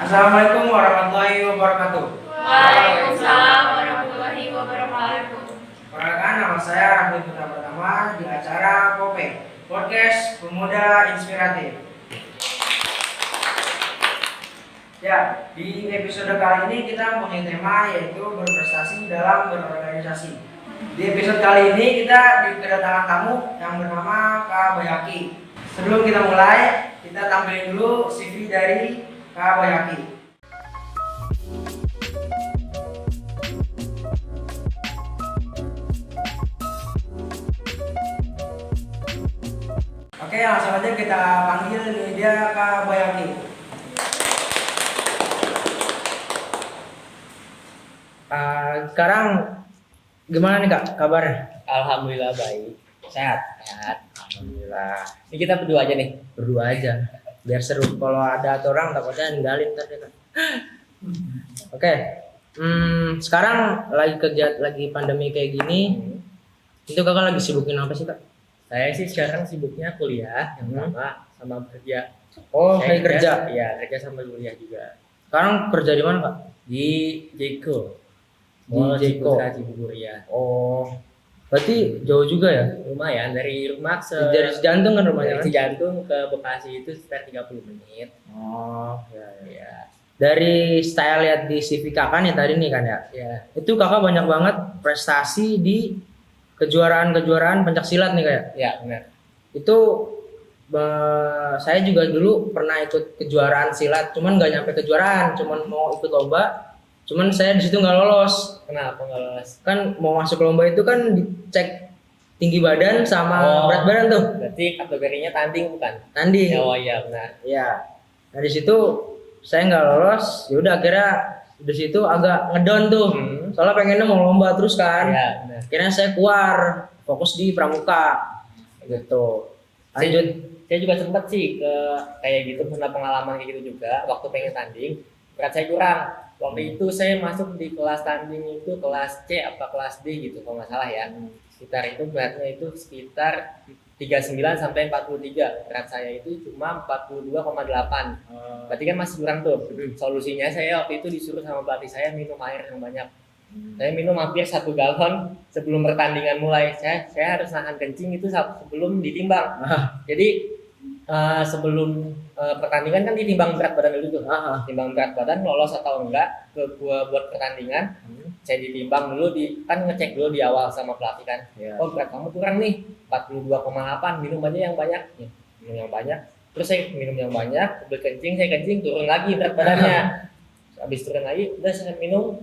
Assalamualaikum warahmatullahi wabarakatuh. Waalaikumsalam warahmatullahi wabarakatuh. Perkenalkan, nama saya Raffi Putra Pertama di acara POPE, Podcast Pemuda Inspiratif. Ya, di episode kali ini kita punya tema yaitu berprestasi dalam berorganisasi. Di episode kali ini kita kedatangan tamu yang bernama Kak Bayaki. Sebelum kita mulai, kita tampilin dulu CV dari Kak Bayaki. Oke, langsung aja kita panggil dia Kak Bayaki. Sekarang gimana nih Kak kabarnya? Alhamdulillah baik, sehat. Alhamdulillah. Ini kita berdua aja nih. Berdua aja, biar seru. Kalau ada orang takutnya ninggalin ntar deh Kak. Oke, sekarang lagi pandemi kayak gini, itu Kakak lagi sibukin apa sih Kak? Saya sih sekarang sibuknya kuliah yang pertama sama kerja. Oh, Saya kayak kerja. Iya, kerja sama kuliah juga. Sekarang kerja di mana Kak? Di Jeko. Di Jeko. Cibubur ya. Oh, berarti jauh juga ya? Lumayan dari rumah Dari Jantung kan rumahnya kan? dari Jantung ke Bekasi itu sekitar 30 menit. Oh, ya. Ya. Dari style lihat di CV Kakak nih tadi nih kan ya? Ya. Itu Kakak banyak banget prestasi di kejuaraan-kejuaraan pencaksilat nih kayak. Ya, benar. Itu saya juga dulu pernah ikut kejuaraan silat, cuman nggak nyampe kejuaraan, cuman mau ikut lomba, cuman saya di situ nggak lolos. Kenapa nggak lolos? Kan mau masuk lomba itu kan dicek tinggi badan sama berat badan tuh. Berarti kategorinya tanding bukan? Tanding. Oh iya benar. Ya. Nah di situ saya nggak lolos, ya udah akhirnya di situ agak ngedown tuh. Soalnya pengennya mau lomba terus kan. Iya, benar. Akhirnya saya keluar, fokus di pramuka. Gitu. Lanjut. Saya juga sempat sih ke kayak gitu, pernah pengalaman kayak gitu juga waktu pengen tanding, berat saya kurang. Waktu itu saya masuk di kelas tanding itu kelas C apa kelas D gitu kalau nggak salah ya. Sekitar itu beratnya itu sekitar 39 sampai 43. Berat saya itu cuma 42,8. Berarti kan masih kurang tuh. Solusinya saya waktu itu disuruh sama pelatih saya minum air yang banyak. Saya minum hampir 1 galon sebelum pertandingan mulai. Saya harus nahan kencing itu sebelum ditimbang. Jadi sebelum pertandingan kan ditimbang berat badan dulu tuh. Timbang berat badan lolos atau enggak buat pertandingan. Saya ditimbang dulu kan ngecek dulu di awal sama pelatih kan. Oh berat kamu kurang nih 42,8, minum aja yang banyak. Minum yang banyak. Terus saya minum yang banyak, berkencing, saya kencing turun lagi berat badannya. Habis turun lagi, udah saya minum.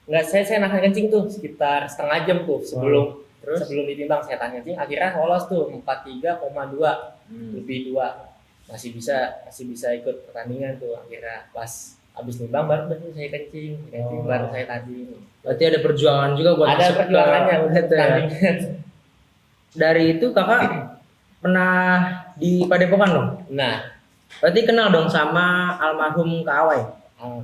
Nggak, saya nahan kencing tuh sekitar setengah jam tuh sebelum ditimbang saya tahan kencing. Akhirnya lolos tuh 43,2 lebih 2 masih bisa ikut pertandingan tuh. Akhirnya pas habis nimbang baru saya kencing baru saya tanding. Berarti ada perjuangan juga buat ada perjuangannya untuk tanding. Dari itu Kakak pernah di Padepokan dong? Nah, berarti kenal dong sama almarhum Kak Awai?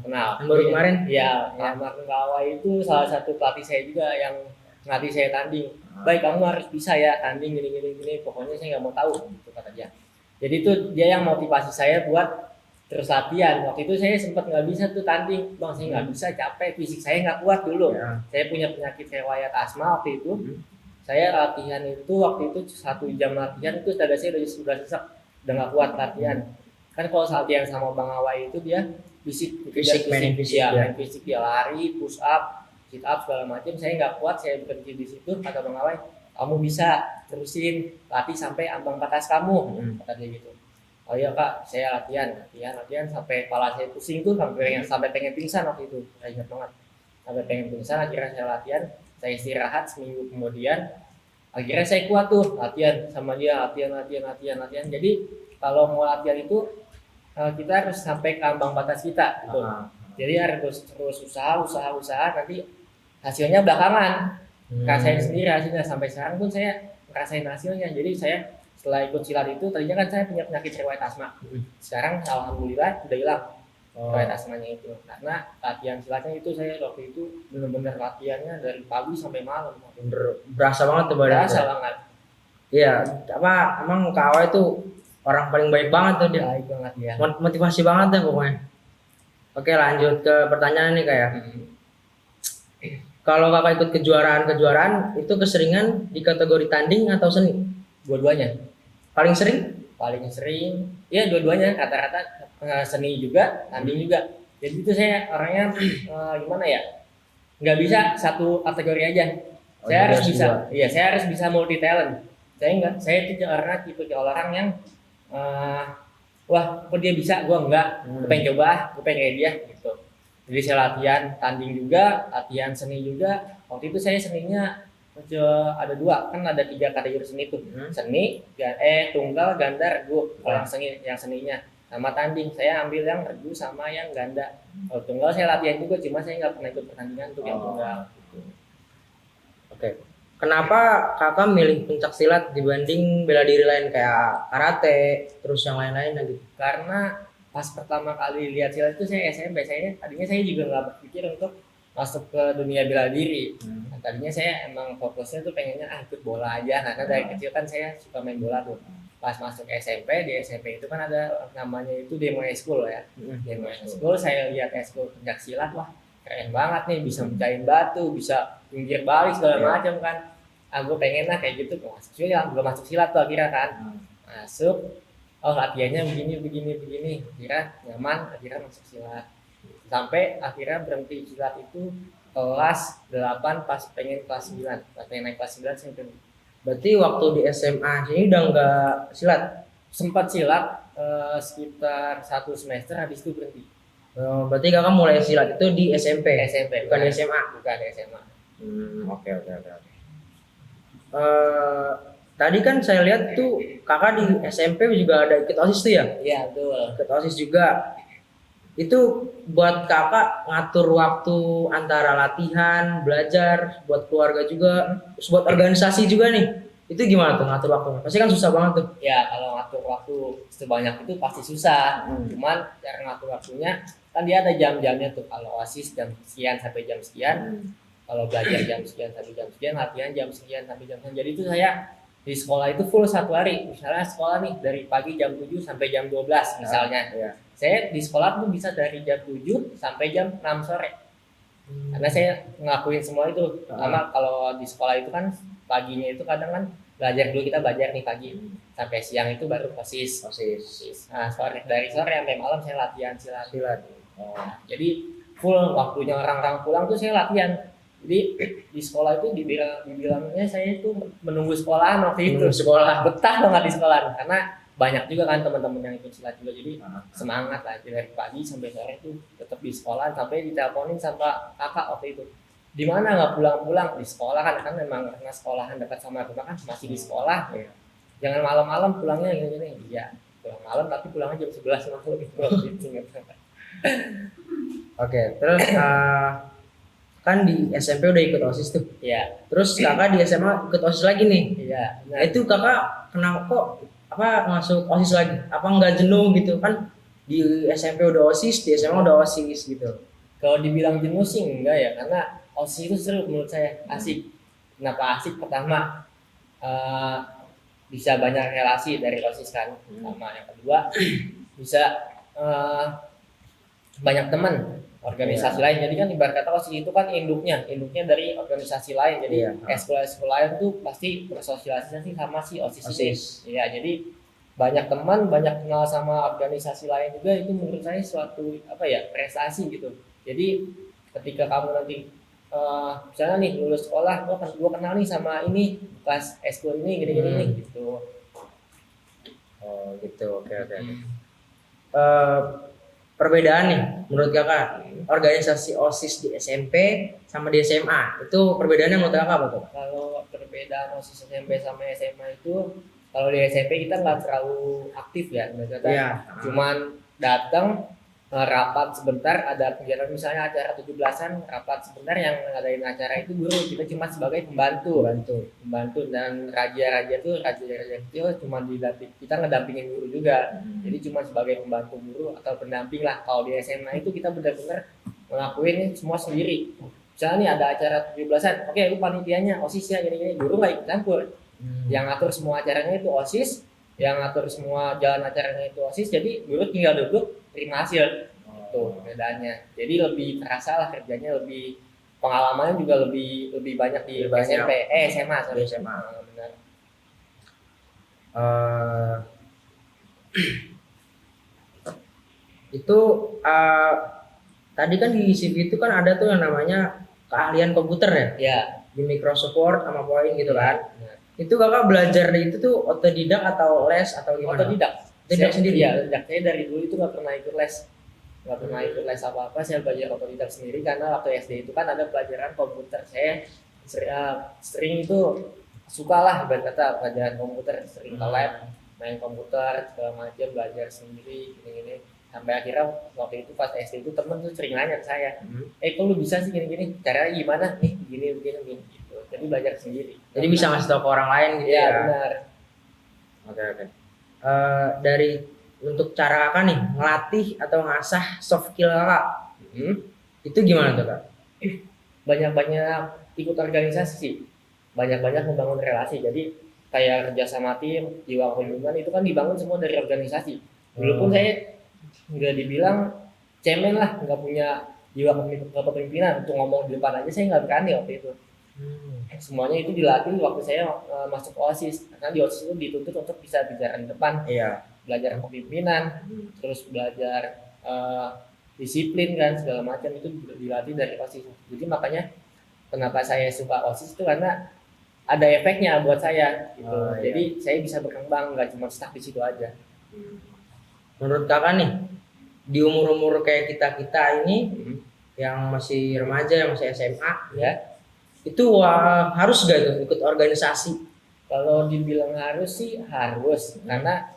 Kenal. Yang baru kemarin? Iya, almarhum Kak Awai itu salah satu pelatih saya juga yang ngelatih saya tanding. Baik, kamu harus bisa ya tanding gini. Pokoknya saya nggak mau tahu, gitu kata dia. Jadi itu dia yang motivasi saya buat terus latihan. Waktu itu saya sempat nggak bisa tuh tanding, bang saya nggak bisa, capek, fisik saya nggak kuat dulu. Saya punya penyakit riwayat asma waktu itu. Saya latihan itu waktu itu 1 jam latihan itu dada saya sudah sesak, udah nggak kuat latihan. Kan kalau latihan sama Bang Awai itu dia fisik main fisik dia lari, push up, sit up segala macam. Saya nggak kuat, saya berhenti di situ. Kata Bang Awai, kamu bisa terusin latih sampai ambang batas kamu, kata dia gitu. Oh iya Kak, saya latihan sampai kepala saya pusing tuh sampai pengen pingsan waktu itu. Saya ingat banget. Sampai pengen pingsan, akhirnya saya latihan, saya istirahat seminggu kemudian. Akhirnya saya kuat tuh latihan sama dia, latihan. Jadi kalau mau latihan itu kita harus sampai ke ambang batas kita gitu. Jadi harus terus usaha nanti hasilnya belakangan. Rasain sendiri hasilnya, sampai sekarang pun saya ngerasain hasilnya. Jadi saya setelah ikut silat itu, tadinya kan saya punya penyakit riwayat asma. Sekarang alhamdulillah udah hilang riwayat asmanya itu. Karena latihan silatnya itu saya waktu itu benar-benar latihannya dari pagi sampai malam. Berasa banget tuh badan. Berasa banget. Iya, emang Kak Awai itu orang paling baik banget tuh dia. Baik banget ya. Motivasi banget deh pokoknya. Oke, lanjut ke pertanyaan nih kayak. Kalau kakak ikut kejuaraan itu keseringan di kategori tanding atau seni? Dua-duanya. Paling sering? Paling sering ya dua-duanya, rata-rata seni juga, tanding juga. Jadi itu saya orangnya gimana ya? Nggak bisa satu kategori aja. Saya harus bisa. Iya, saya harus bisa multi talent. Saya itu karena tipe orang yang wah, kok dia bisa, gua enggak. Gue pengen coba, gue pengen kayak dia gitu. Jadi saya latihan tanding juga, latihan seni juga. Waktu itu saya seninya ada dua, kan ada 3 kategori seni tuh. Seni, tunggal, ganda, regu. Kalau yang seninya sama tanding, saya ambil yang regu sama yang ganda. Kalau tunggal saya latihan juga, cuma saya nggak pernah ikut pertandingan untuk yang tunggal. Gitu. Oke. Kenapa kakak milih pencak silat dibanding bela diri lain kayak karate, terus yang lain-lain gitu? Karena pas pertama kali lihat silat itu saya SMP, tadinya saya juga nggak berpikir untuk masuk ke dunia bela diri. Nah, tadinya saya emang fokusnya tuh pengennya ikut bola aja, karena dari kecil kan saya suka main bola tuh. Pas masuk SMP, di SMP itu kan ada namanya itu demo school ya. Demo school, saya lihat school pencak silat, wah keren banget nih, bisa mecahin batu, bisa pinggir balik segala macam kan. Gue pengen lah kayak gitu, gue masuk silat tuh akhirnya kan. Masuk, oh latihannya begini, akhirnya nyaman, akhirnya masuk silat. Sampai akhirnya berhenti silat itu kelas 8 pas pengen kelas 9. Pas pengen naik kelas 9 saya berhenti. Berarti waktu di SMA sini udah nggak silat? Sempat silat sekitar 1 semester, habis itu berhenti. Berarti kakak mulai silat itu di SMP? SMP, bukan di SMA? Bukan di SMA. Oke. Tadi kan saya lihat tuh kakak di SMP juga ada ikut OSIS tuh ya? Iya betul. Ikut OSIS juga. Itu buat kakak ngatur waktu antara latihan, belajar, buat keluarga juga, terus buat organisasi juga nih. Itu gimana tuh ngatur waktunya? Pasti kan susah banget tuh. Ya kalau ngatur waktu sebanyak itu pasti susah. Cuman cara ngatur waktunya kan dia ada jam-jamnya tuh. Kalau OSIS jam sekian sampai jam sekian. Kalau belajar jam sekian sampai jam sekian, latihan jam sekian sampai jam sekian. Jadi itu saya di sekolah itu full 1 hari. Misalnya sekolah nih dari pagi jam 7 sampai jam 12 misalnya. Saya di sekolah tuh bisa dari jam 7 sampai jam 6 sore. Karena saya ngelakuin semua itu. Karena kalau di sekolah itu kan paginya itu kadang kan belajar dulu, kita belajar nih pagi. Sampai siang itu baru OSIS. Nah, dari sore sampai malam saya latihan silat. Jadi full waktunya orang-orang pulang tuh saya latihan. Jadi di sekolah itu dibilangnya saya itu menunggu sekolahan waktu itu. Sekolah betah banget di sekolah karena banyak juga kan teman-teman yang ikut silat juga, jadi semangat lah dari pagi sampai sore itu tetap di sekolah, sampai diteleponin sama kakak waktu itu, di mana nggak pulang-pulang di sekolah kan memang karena sekolahan dekat sama rumah kan masih di sekolah. Jangan malam-malam pulangnya gini ya, pulang malam tapi pulangnya jam 11 malam gitu. Oke, terus kan di SMP udah ikut OSIS tuh. Iya. Terus kakak di SMA ikut OSIS lagi nih. Iya. Nah itu kakak kenapa kok masuk OSIS lagi? Apa nggak jenuh gitu kan? Di SMP udah OSIS, di SMA udah OSIS gitu. Kalau dibilang jenuh sih enggak ya, karena OSIS itu seru menurut saya, asik. Kenapa asik? Pertama bisa banyak relasi dari OSIS kan. Sama yang kedua bisa banyak teman organisasi lain. Jadi kan ibarat kata OSIS itu kan induknya dari organisasi lain. Jadi ekskul lain tuh pasti bersosialisasi sama si OSIS ini. Iya, jadi banyak teman, banyak kenal sama organisasi lain juga, itu menurut saya suatu prestasi gitu. Jadi ketika kamu nanti misalnya nih lulus sekolah, gua kenal nih sama ini bekas ekskul ini gini-gini gitu. Oh gitu, oke. Perbedaan nih menurut kakak organisasi OSIS di SMP sama di SMA itu perbedaannya menurut kakak apa tuh? Kalau perbedaan OSIS SMP sama SMA itu, kalau di SMP kita nggak terlalu aktif ya, cuman datang rapat sebentar, ada kegiatan misalnya acara 17-an, rapat sebentar, yang ngadain acara itu guru, kita cuma sebagai pembantu dan raja kecil cuma kita ngedampingin guru juga. Jadi cuma sebagai pembantu guru atau pendamping lah. Kalau di SMA itu kita benar-benar ngelakuin semua sendiri. Misalnya nih ada acara 17-an, oke lu panitianya OSIS ya gini-gini, guru nggak ikut campur. Yang ngatur semua acaranya itu OSIS, yang ngatur semua jalan acaranya itu OSIS, jadi guru tinggal duduk terima hasil. Itu bedanya. Jadi lebih terasa lah kerjanya, lebih pengalamannya juga lebih banyak di Lebih banyak. SMP, SMA, sorry. Di SMA. Benar. Eh, itu tadi kan di CV itu kan ada tuh yang namanya keahlian komputer ya, Ya. di Microsoft Word sama Point gitu kan. Benar. Itu kakak belajar itu tuh otodidak atau les atau gimana? Otodidak. Otodidak sendiri? Iya, otodidak. Saya dari dulu itu nggak pernah ikut les. Nggak pernah ikut les apa-apa, saya belajar otodidak sendiri karena waktu SD itu kan ada pelajaran komputer. Saya sering itu suka lah ibarat kata pelajaran komputer, sering ke lab, main komputer, segala macam, belajar sendiri, gini-gini. Sampai akhirnya waktu itu pas SD itu temen tuh sering nanya ke saya, kok lu bisa sih gini-gini, caranya gimana nih, begini gitu. Jadi belajar sendiri. Jadi bisa ngasih tahu ke orang lain gitu Iya, ya? benar. Oke. Dari untuk cara kakak nih ngelatih atau ngasah soft skill kakak, itu gimana tuh kak? Banyak-banyak ikut organisasi sih, banyak-banyak membangun relasi. Jadi kayak kerja sama tim, jiwa kepemimpinan itu kan dibangun semua dari organisasi. Dulu pun saya nggak dibilang cemen lah, nggak punya jiwa kepemimpinan, untuk ngomong di depan aja saya nggak berani waktu itu. Semuanya itu dilatih waktu saya masuk OSIS, karena di OSIS itu dituntut untuk bisa bicara di depan, Iya. belajar kepemimpinan, terus belajar disiplin kan, segala macam itu dilatih dari OSIS. Jadi makanya kenapa saya suka OSIS itu karena ada efeknya buat saya gitu. Oh, iya. Jadi saya bisa berkembang, nggak cuma stuck di situ aja. Menurut kakak nih, di umur-umur kayak kita ini yang masih remaja, yang masih SMA Ya, itu harus gak itu ikut organisasi? kalau dibilang harus sih harus, karena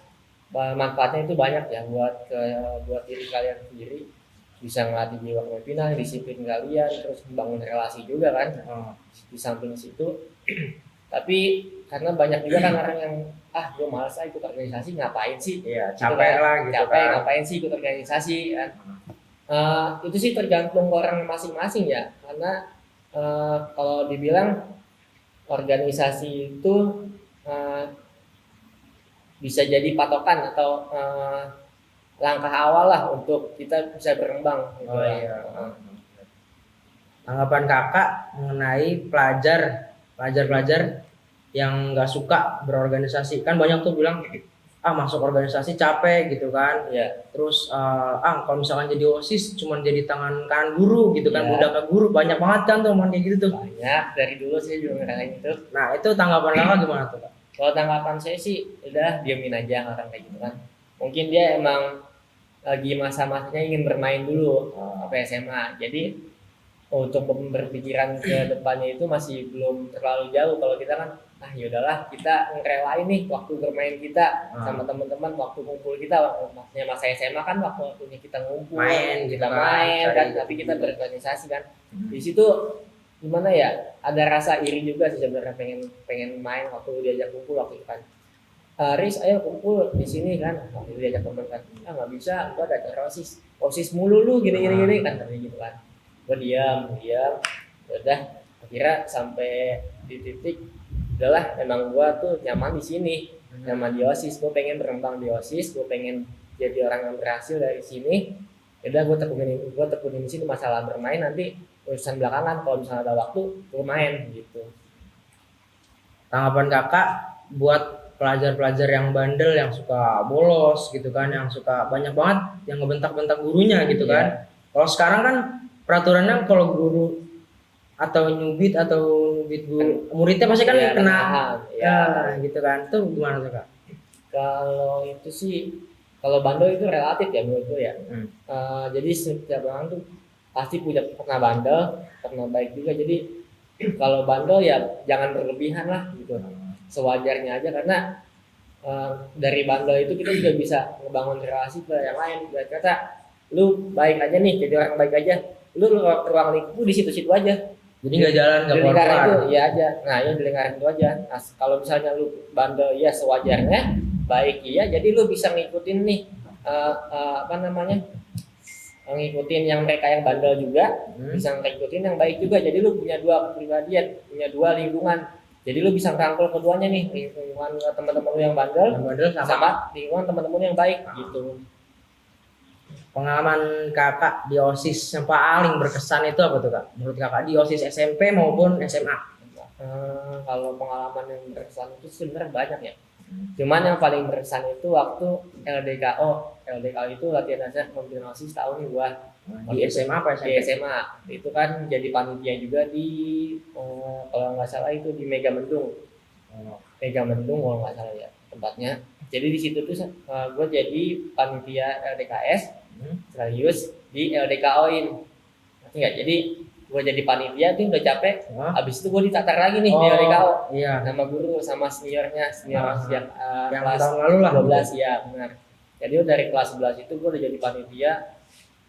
manfaatnya itu banyak ya buat diri kalian sendiri, bisa ngelatih jiwa kepemimpinan, disiplin kalian, terus membangun relasi juga kan. Di samping situ tapi karena banyak juga kan orang yang gue malas ikut organisasi, ngapain sih, Iya, Gitu capek kan. lah gitu capek kan. ngapain sih ikut organisasi kan. Itu sih tergantung orang masing-masing ya, karena kalau dibilang organisasi itu bisa jadi patokan atau langkah awal lah untuk kita bisa berkembang gitu. Oh iya. Tanggapan kakak mengenai pelajar yang nggak suka berorganisasi, kan banyak tuh bilang masuk organisasi capek gitu kan. Iya. Terus kalau misalkan jadi OSIS cuman jadi tangan kanan guru gitu kan, Iya. budak ke guru, banyak banget kan tuh omongan kayak gitu tuh. Banyak, dari dulu saya juga ngerasain itu. Nah itu tanggapan kakak gimana tuh kak? Kalau tanggapan saya sih udah diamin aja orang kayak gitu kan. Mungkin dia emang lagi masa-masanya ingin bermain dulu sampai SMA. Jadi untuk berpikiran ke depannya itu masih belum terlalu jauh. Kalau kita kan yaudahlah, kita ngerelain nih waktu bermain kita sama teman-teman, waktu kumpul kita, maksudnya masa SMA kan waktunya kita ngumpul, Main kita gitu kan, main kan, cari tapi kita gitu. berorganisasi kan. Di situ gimana ya, ada rasa iri juga sih sebenarnya, pengen main waktu diajak kumpul waktu itu kan. Riz, ayo kumpul di sini kan, waktu itu diajak teman kan, nggak bisa, gua ada acara OSIS mulu lu gini kan, kayak gitu kan. Gua diam, udah akhirnya sampai di titik udahlah, emang gua tuh nyaman di sini, nyaman di OSIS, gua pengen berkembang di OSIS, gua pengen jadi orang yang berhasil dari sini. Udah gua tekunin di sini, masalah bermain nanti urusan belakangan, kalau misalnya ada waktu gua main gitu. Tanggapan kakak buat pelajar-pelajar yang bandel, yang suka bolos gitu kan, yang suka banyak banget yang ngebentak-bentak gurunya gitu kan. Kalau sekarang kan peraturannya kalau guru atau nyubit guru, muridnya pasti kan kena gitu kan. Itu gimana tuh kak? Kalau itu sih, kalau bandel itu relatif ya menurut gue ya. Jadi setiap orang tuh pasti pernah bandel, pernah baik juga. Jadi kalau bandel ya jangan berlebihan lah gitu, sewajarnya aja, karena dari bandel itu kita juga bisa ngebangun relasi ke yang lain. Berarti kata lu baik aja nih, jadi orang baik aja, lu ruang lingkup di situ-situ aja. Jadi nggak jalan, nggak di lingkaran keluar. itu ya aja. Nah ya di lingkaran itu aja. Nah, kalau misalnya lu bandel ya sewajarnya, baik iya, jadi lu bisa ngikutin nih ngikutin yang mereka yang bandel juga, bisa ngikutin yang baik juga. Jadi lu punya dua kepribadian, punya dua lingkungan. Jadi lu bisa ngerangkul keduanya nih, lingkungan teman-teman lu yang bandel Bandel sama sama lingkungan teman-teman lu yang baik gitu. pengalaman kakak di OSIS yang paling berkesan itu apa tuh kak? Menurut kakak di OSIS SMP maupun SMA? Kalau pengalaman yang berkesan itu sebenarnya banyak ya. Cuman yang paling berkesan itu waktu LDKO. LDKO itu latihan dasar pemimpin OSIS tahun nih gua. Di SMA apa Di SMP? SMA. Itu kan jadi panitia juga di kalau nggak salah itu di Mega Mendung. Mega Mendung kalau nggak salah ya tempatnya. Jadi di situ tuh gue jadi panitia LDKS sekaligus di LDKO-in. Ngerti nggak? Jadi gue jadi panitia tuh udah capek. Habis itu gue ditatar lagi nih di LDKO. Iya. Nama guru sama seniornya, senior yang Yang kelas tahun lalu lah. 12 ya benar. Jadi dari kelas 11 itu gue udah jadi panitia.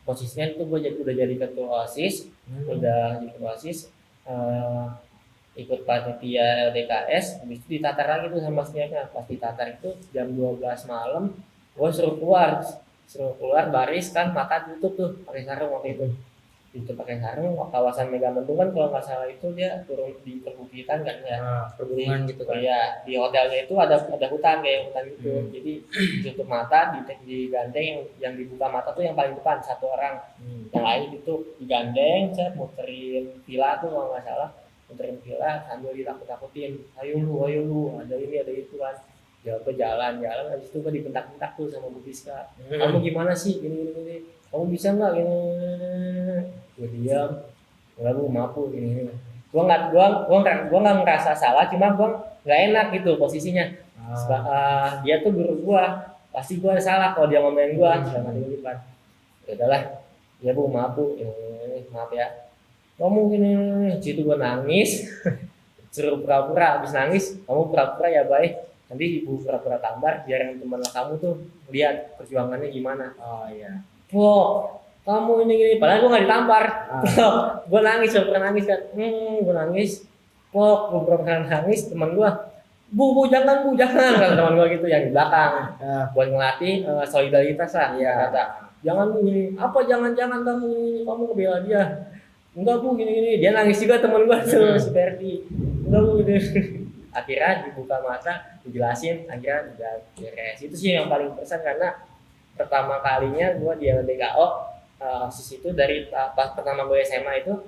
Posisinya itu gue udah jadi ketua OSIS, udah jadi ketua OSIS. Ikut panitia LDKS, habis itu ditatar lagi tuh sama seniornya. Pas ditatar itu jam 12 malam, gue suruh keluar baris kan, mata ditutup tuh pakai sarung waktu itu. Ditutup pakai sarung. Kawasan Mega Mendung kan kalau nggak salah itu dia turun di perbukitan kan ya. Pergunungan gitu kan. Iya, di hotelnya itu ada hutan kayak hutan gitu. Jadi ditutup mata, digandeng yang dibuka mata tuh yang paling depan satu orang. Yang lain itu digandeng, saya muterin villa tuh kalau nggak salah. Muterin villa sambil ditakut-takutin, ayo lu, ada ini ada itu kan. Ya aku jalan, habis itu gue dibentak-bentak tuh sama Bu Biska. Kamu gimana sih gini. Kamu bisa nggak gini? Gue diam, enggak Bu, maaf Bu gini. Gua nggak ngerasa salah, cuma gue nggak enak gitu posisinya. Dia tuh guru gua, pasti gua salah kalau dia ngomongin gua, sama dia kan. Ya udahlah, ya Bu maaf Bu, maaf ya. Kamu gini, situ gue nangis, suruh pura-pura, habis nangis, kamu pura-pura ya baik, nanti ibu pura-pura tampar, biar yang teman kamu tuh lihat perjuangannya gimana. Oh iya. Wah, kamu ini, padahal gue nggak ditampar, gue nangis, pura nangis kan, gue nangis, gue pura-pura nangis, teman gue, bu jangan kata teman gue gitu yang di belakang, buat ngelatih solidaritas lah, Iya. kata, jangan Bu ini, apa jangan kamu ngebela dia. Enggak Bu gini dia nangis juga teman gua tuh seperti enggak Bu gini. Akhirnya dibuka mata dijelasin akhirnya udah beres. Itu sih yang paling berkesan karena pertama kalinya gua di LDKO OSIS itu dari pas pertama gue SMA itu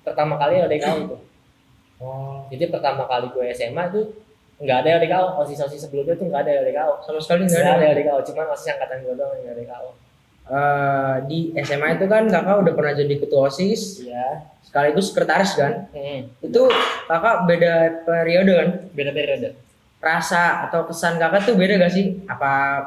pertama kali LDKO itu. Jadi pertama kali gue SMA itu nggak ada LDKO, OSIS sebelumnya tuh nggak ada LDKO Sama sekali nggak nggak ada ada. LDKO, cuma OSIS angkatan gue doang yang LDKO. Di SMA itu kan kakak udah pernah jadi ketua OSIS, Iya. sekaligus sekretaris kan. Itu kakak beda periode kan. Beda periode. Rasa atau kesan kakak tuh beda gak sih? Apa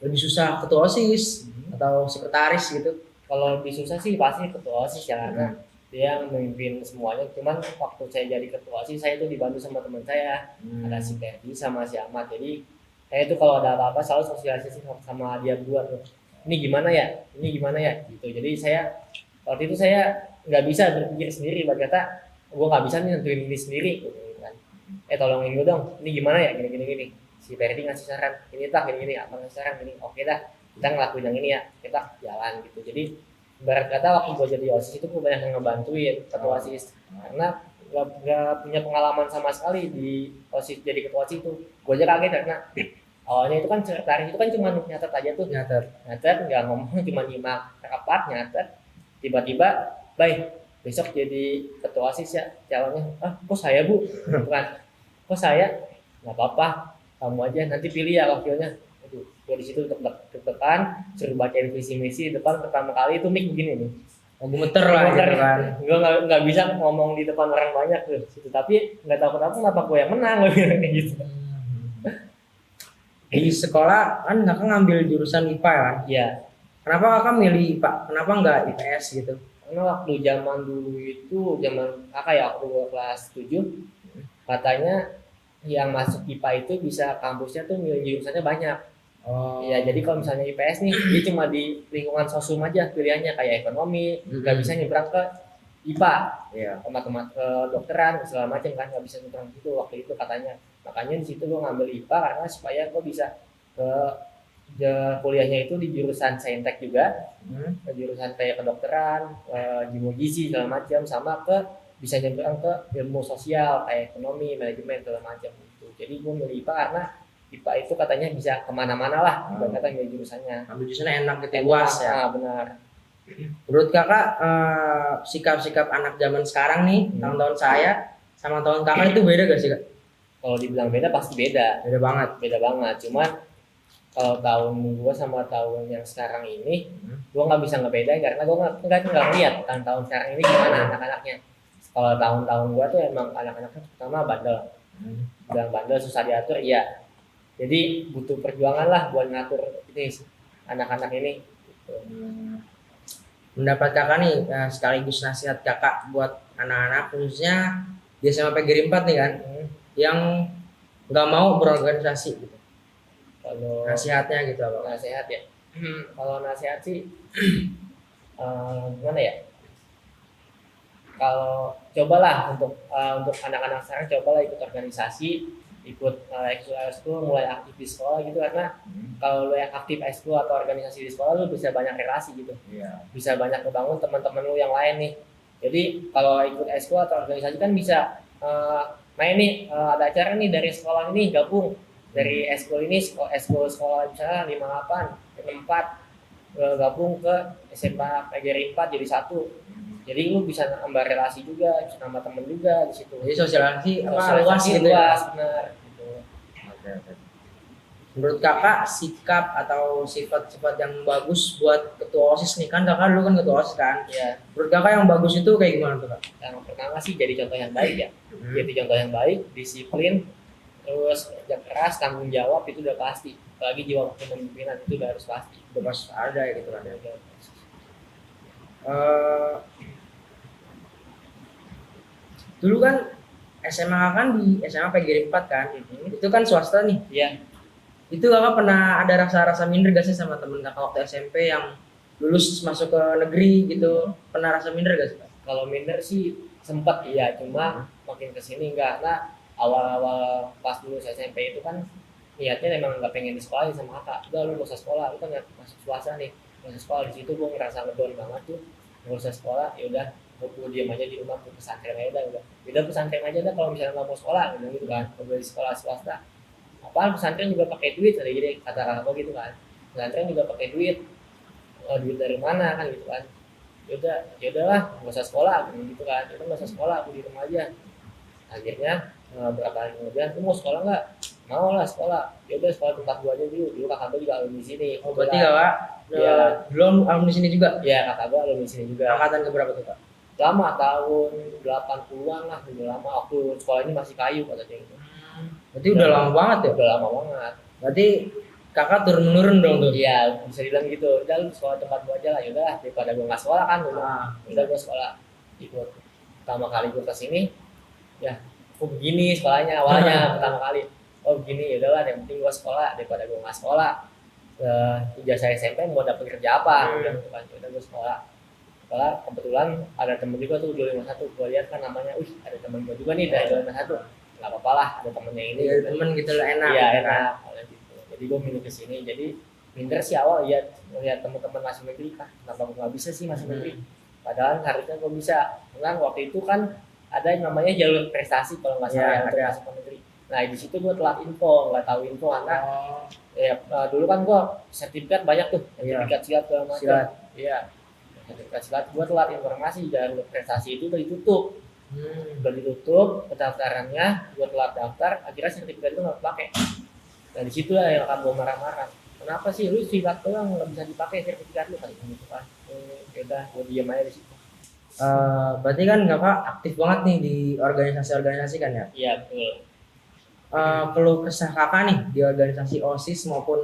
lebih susah ketua OSIS atau sekretaris gitu? Kalau lebih susah sih pasti ketua OSIS ya karena dia yang memimpin semuanya. Cuman waktu saya jadi ketua OSIS saya itu dibantu sama teman saya, ada si Ferdi sama si Ahmad. Jadi saya itu kalau ada apa-apa selalu sosialisasi sama dia berdua tuh. Ini gimana ya gitu. Jadi saya waktu itu saya nggak bisa berpikir sendiri, berkata gue nggak bisa nih nentuin ini sendiri gitu kan. Tolongin gue dong, ini gimana ya gini. Si Ferdi ngasih saran, ini gini, apa ngasih saran ini, oke dah kita ngelakuin yang ini ya, kita jalan gitu. Jadi ibarat kata waktu gue jadi OSIS itu gue banyak ngebantuin ketua OSIS karena nggak punya pengalaman sama sekali di OSIS jadi ketua OSIS itu. Gue aja kaget karena awalnya itu kan sekretaris itu kan cuma nyatet aja tuh, nyatet nggak ngomong, cuma nyimak rapat nyatet. Tiba-tiba baik besok jadi ketua OSIS ya calonnya, kok saya Bu, bukan kok saya, nggak apa-apa kamu aja nanti pilih ya wakilnya. Aduh, gue di situ depan suruh bacain visi misi depan pertama kali itu mic begini nih, gemeter lah gitu kan. Gue nggak bisa ngomong di depan orang banyak tuh situ, tapi nggak tahu kenapa gue yang menang, gue bilang kayak gitu. Di sekolah kan kakak ngambil jurusan IPA kan? Iya. Kenapa kakak milih IPA? Kenapa nggak IPS gitu? Karena waktu zaman dulu itu kakak ya waktu gue kelas 7 katanya yang masuk IPA itu bisa kampusnya tuh jurusannya banyak. Ya jadi kalau misalnya IPS nih dia cuma di lingkungan sosum aja pilihannya kayak ekonomi, nggak bisa nyebrang ke IPA, teman-teman ke dokteran segala macam kan nggak bisa nyebrang gitu waktu itu katanya. Makanya di situ gue ngambil IPA karena supaya gue bisa ke kuliahnya itu di jurusan saintek juga, ke jurusan kayak kedokteran, gizi segala macam, sama ke bisa nyampein ke ilmu sosial kayak ekonomi, manajemen segala macam gitu. Jadi gue milih IPA karena IPA itu katanya bisa kemana-mana lah, kata milih jurusannya. Ambil jurusannya enak gitu, luas ya. Ah, benar. Menurut kakak sikap-sikap anak zaman sekarang nih, tahun-tahun saya sama tahun kakak itu beda gak sih kak? Kalau dibilang beda pasti beda. Beda banget. Beda banget. Cuman kalau tahun gue sama tahun yang sekarang ini, gue nggak bisa ngebedain karena gue nggak lihat tahun-tahun sekarang ini gimana anak-anaknya. Kalau tahun-tahun gue tuh emang anak-anaknya pertama bandel, bilang bandel susah diatur, iya. Jadi butuh perjuangan lah buat ngatur ini anak-anak ini. Pendapat kakak nih sekaligus nasihat kakak buat anak-anak khususnya dia sama PGRI 4 nih kan, yang nggak mau berorganisasi gitu. Kalau Nasihatnya gitu apa? nasihat ya, kalau nasihat sih gimana ya? Kalau cobalah untuk anak-anak sekarang cobalah ikut organisasi, ikut ekskul mulai aktif di sekolah gitu, karena kalau lo yang aktif ekskul atau organisasi di sekolah lo bisa banyak relasi gitu, bisa banyak ngebangun teman-teman lo yang lain nih. Jadi kalau ikut ekskul atau organisasi kan bisa main nih, ada acara nih dari sekolah ini gabung dari ekskul ini, ekskul sekolah misalnya 58 64 gabung ke SMA PGRI 4 jadi satu. Jadi lu bisa nambah relasi juga, bisa nambah temen juga di situ. Jadi sosialisasi apa luas Sosialisasi gitu ya? luas, benar gitu. Oke. Menurut kakak sikap atau sifat-sifat yang bagus buat ketua OSIS nih, kan kakak dulu kan ketua OSIS kan? Ya, Menurut kakak yang bagus itu kayak gimana tuh kak? yang pertama sih jadi contoh yang baik ya. Jadi contoh yang baik, disiplin, terus kerja keras, tanggung jawab itu udah pasti. Apalagi jiwa kepemimpinan itu udah harus pasti. Udah pas ada ya gitu kan ya. Dulu kan SMA kan di SMA PGRI 4 kan? Itu kan swasta nih. Iya. Itu kakak pernah ada rasa-rasa minder gak sih sama temen kakak waktu SMP yang lulus masuk ke negeri gitu? Pernah rasa minder gak sih kak? Kalau minder sih sempat iya, cuma makin kesini enggak. Nah, awal-awal pas lulus SMP itu kan niatnya emang nggak pengen di sekolah sama kakak. Udah lu gak usah sekolah, lu kan nggak masuk swasta nih, gak usah sekolah. Di situ gue ngerasa ngedown banget tuh, gak usah sekolah. Ya udah, gue diam aja di rumah, gue pesantren aja udah. Udah pesantren aja dah kalau misalnya nggak mau sekolah, gitu kan. Kalau di sekolah swasta, apalagi pesantren juga pakai duit, ada jadi kata kakak gue gitu kan. Pesantren juga pakai duit, duit dari mana kan gitu kan. Ya udahlah, nggak usah sekolah gitu kan. Kita nggak usah sekolah, aku di rumah aja. Akhirnya berapa hari kemudian, aku mau sekolah nggak? Mau lah sekolah. Ya udah sekolah tempat gua aja dulu. Dulu kakak gua juga alumni sini. Oh berarti kakak Iya. belum alumni sini juga? Iya, kakak gua alumni sini juga. Angkatan keberapa tuh kak? Lama, tahun 80-an lah, udah lama. Waktu sekolah ini masih kayu katanya gitu. Berarti udah lama banget ya? Udah lama banget. Berarti kakak turun-menurun dong tuh? Iya, bisa dibilang gitu. Udah lu sekolah tempat gua aja lah. Ya udah daripada gua nggak sekolah kan dulu. Udah gua sekolah ikut. Pertama kali gua kesini, ya kok begini sekolahnya awalnya pertama kali. Oh begini, ya udahlah yang penting gua sekolah daripada gua nggak sekolah. Ijazah SMP mau dapet kerja apa? Udah gitu kan. Udah gua sekolah. Kebetulan ada temen juga tuh 251. Gua lihat kan namanya, ada temen gua juga nih dari 251. Nggak apa-apa lah, ada temennya ini. Iya temen gitu lah enak. Iya gitu kan? enak. Gitu. Jadi gua milih kesini. Jadi minder sih awal lihat teman-teman masuk negeri kan. Kenapa gua nggak bisa sih masuk negeri? Padahal harusnya gua bisa. Karena waktu itu kan ada yang namanya jalur prestasi kalau nggak salah Iya, untuk ada. masuk ke negeri. Nah di situ gue telat info, nggak tahu info karena ya dulu kan gue sertifikat banyak tuh, Iya. sertifikat silat segala macam. Silat. Iya, sertifikat silat gue telat informasi jalur prestasi itu udah ditutup, pendaftarannya, gue telat daftar, akhirnya sertifikat itu nggak pakai. Nah di situ lah yang akan gue marah-marah. Kenapa sih lu silat doang nggak bisa dipakai sertifikat lu kan gitu kan? Udah gue diam aja di situ. Berarti kan kakak aktif banget nih di organisasi-organisasi kan ya? Iya betul. Keluh kesah kakak nih di organisasi OSIS maupun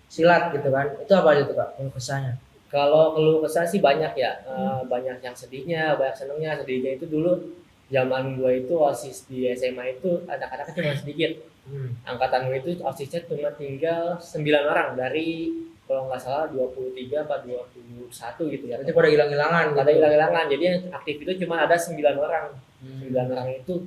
silat gitu kan? Itu apa aja tuh kak keluh kesahnya? Kalau keluh kesah sih banyak ya, banyak yang sedihnya, banyak senengnya. Sedihnya itu dulu zaman gue itu OSIS di SMA itu anak-anaknya cuma sedikit. Angkatan gue itu OSISnya cuma tinggal 9 orang dari kalau nggak salah 23 atau 21 gitu ya. Berarti pada hilang-hilangan Ada gitu. hilang-hilangan, jadi yang aktif itu cuma ada 9 orang. 9 orang itu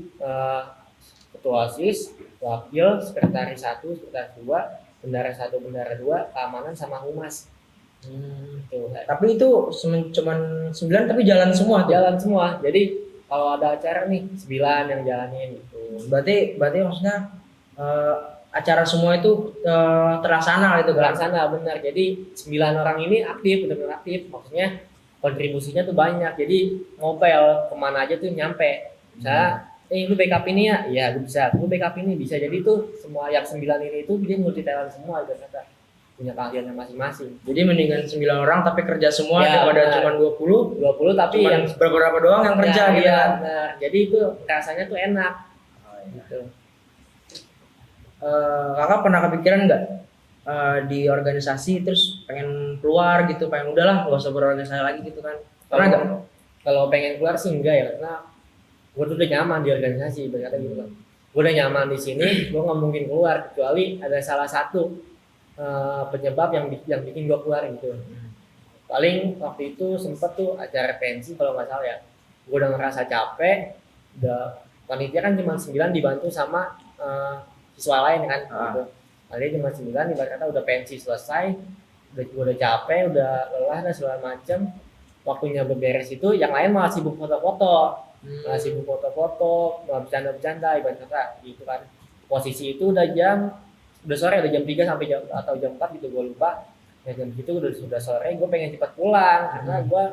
ketua OSIS, wakil, sekretaris 1, sekretaris 2, bendara 1, bendara 2, keamanan sama humas. Tuh. Tapi itu cuman 9 tapi jalan semua tuh. Jalan semua. Jadi kalau ada acara nih 9 yang jalanin gitu. Berarti maksudnya acara semua itu terlaksana gitu kan? Terlaksana benar. Jadi 9 orang ini aktif, benar-benar aktif. Maksudnya kontribusinya tuh banyak. Jadi ngopel kemana aja tuh nyampe. Misalnya, lu backup ini ya? Iya, gue bisa. Gue backup ini bisa. Jadi tuh semua yang 9 ini itu dia multi talent semua gitu kata. Punya keahliannya masing-masing. Jadi mendingan 9 orang tapi kerja semua Ya, daripada benar. cuma 20 tapi cuman yang beberapa doang yang kerja ya, gitu iya, kan. benar. Jadi itu rasanya tuh enak gitu. Kakak pernah kepikiran nggak di organisasi terus pengen keluar gitu, pengen udahlah nggak usah berorganisasi lagi gitu kan? Pernah nggak? Kalau pengen keluar sih enggak ya, karena gue tuh udah nyaman di organisasi berkata gitu kan. Gue udah nyaman di sini, gue nggak mungkin keluar kecuali ada salah satu penyebab yang bikin gue keluar gitu. Paling waktu itu sempet tuh acara pensi kalau nggak salah ya, gue udah ngerasa capek, udah panitia kan cuma 9 dibantu sama siswa lain kan gitu. Paling cuma 9 ibarat kata udah pensi selesai, gue udah capek, udah lelah dan segala macem, waktunya beberes itu yang lain malah sibuk foto-foto, malah sibuk foto-foto, malah bercanda-bercanda ibarat kata gitu kan. Posisi itu udah sore, udah jam 3 sampai jam 4 gitu, gue lupa ya. Jam itu sudah sore, gue pengen cepat pulang karena gue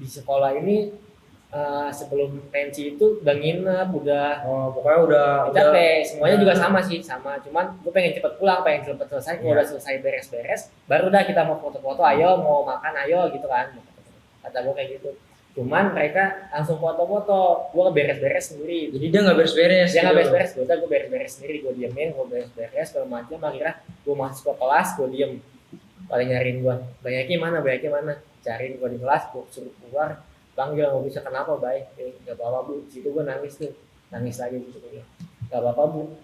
di sekolah ini sebelum pensi itu udah nginep, udah Pokoknya udah capek, semuanya juga sama sih, sama, cuman gue pengen cepet pulang, pengen cepet selesai. Kalau udah selesai beres-beres baru udah kita mau foto-foto, ayo mau makan ayo gitu kan, kata gue kayak gitu. Cuman mereka langsung foto-foto, gue beres-beres sendiri. Jadi dia nggak beres-beres. Dia nggak gitu. beres-beres, gue beres-beres sendiri, gue diemin, gue beres-beres segala macam. Akhirnya gue masuk ke kelas, gue diem, paling nyariin gue, banyaknya mana, cariin gue di kelas, gue suruh keluar, panggil nggak bisa, kenapa baik, nggak apa-apa bu. Situ gue nangis lagi gitu, nggak apa-apa bu,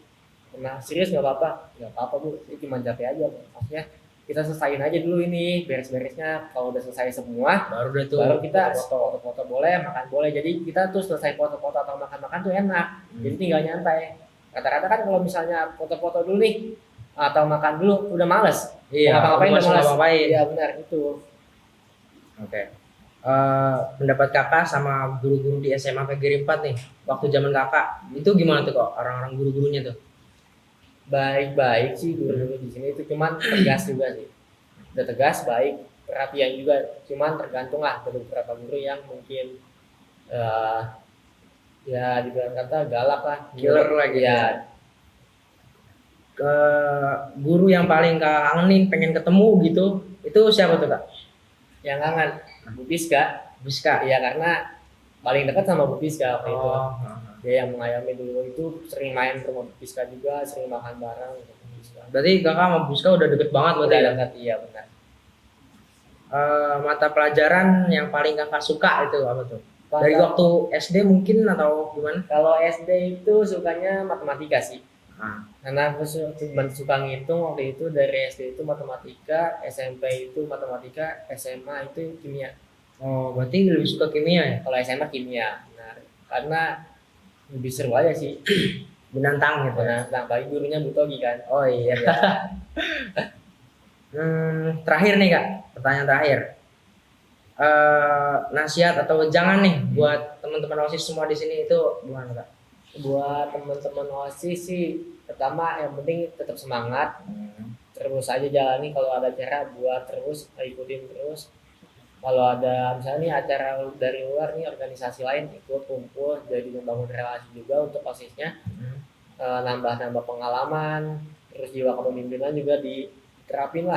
nah serius nggak apa-apa bu, ini cuma capek aja, maksudnya kita selesain aja dulu ini beres-beresnya, kalau udah selesai semua baru kita foto-foto boleh, makan boleh. Jadi kita tuh selesai foto-foto atau makan-makan tuh enak, jadi tinggal nyantai. Rata-rata kan kalau misalnya foto-foto dulu nih atau makan dulu udah males, Iya, ngapa-ngapain udah males. ngapain. Iya benar itu. Oke. Pendapat kakak sama guru-guru di SMA PGRI 4 nih, waktu zaman kakak itu gimana tuh kok orang-orang guru-gurunya tuh? Baik-baik sih guru di sini itu, cuman tegas juga sih. Udah tegas, baik, perhatian juga. Cuman tergantung lah, ada beberapa guru yang mungkin ya dibilang kata galak lah, Killer lah gitu. Ya. Guru yang paling kangenin pengen ketemu gitu, itu siapa tuh kak? Yang kangen Bu Piska. Biska. Iya, karena paling dekat sama Bu Piska waktu itu. Oh. Dia yang mengayomi dulu, itu sering main ke rumah Bu Piska juga, sering makan bareng gitu, Bu Piska. Berarti kakak sama Biska udah deket banget berarti Udah ya? dekat, iya benar. Mata pelajaran yang paling kakak suka itu apa tuh? Dari waktu SD mungkin atau gimana? Kalau SD itu sukanya matematika sih. Karena aku suka ngitung waktu itu, dari SD itu matematika, SMP itu matematika, SMA itu kimia. Oh, berarti lebih suka kimia ya? Kalau SMA kimia, benar. Karena lebih seru aja sih. Menantang gitu ya? Nah, bagi gurunya Bu Togi kan. Oh iya. Terakhir nih kak, pertanyaan terakhir. Nasihat atau jangan nih buat teman-teman OSIS semua di sini itu gimana kak? Buat teman-teman OSIS sih, pertama yang penting tetap semangat, terus aja jalani. Kalau ada acara buat terus ikutin terus. Kalau ada misalnya nih acara dari luar nih, organisasi lain ikut kumpul, jadi membangun relasi juga untuk OSISnya, nambah-nambah pengalaman, terus jiwa kepemimpinan juga diterapin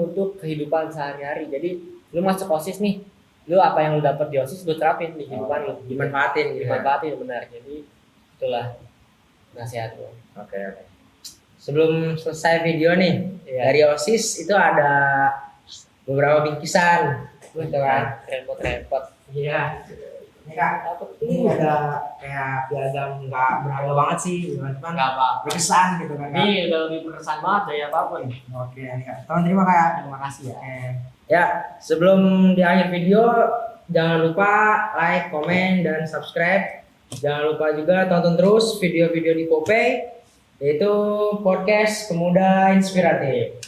untuk kehidupan sehari-hari. Jadi lu masuk OSIS nih, lu apa yang lu dapat di OSIS lu terapin di kehidupan lu, Dimanfaatin gitu. dimanfaatin, benar. Jadi itulah nasihat lu. Oke. Sebelum selesai video nih, Iya. dari OSIS itu ada beberapa bingkisan gitu kan. Repot-repot. Iya. Ini kak, ini ada kayak piagam nggak berharga banget sih, cuman Nggak apa-apa. berkesan gitu kan. Kak. Ini udah lebih berkesan banget dari apapun. Oke, ini kak. Teman terima kak. Terima kasih ya. Ya, sebelum di akhir video jangan lupa like, komen, dan subscribe. Jangan lupa juga tonton terus video-video di Popey, yaitu podcast Pemuda Inspiratif.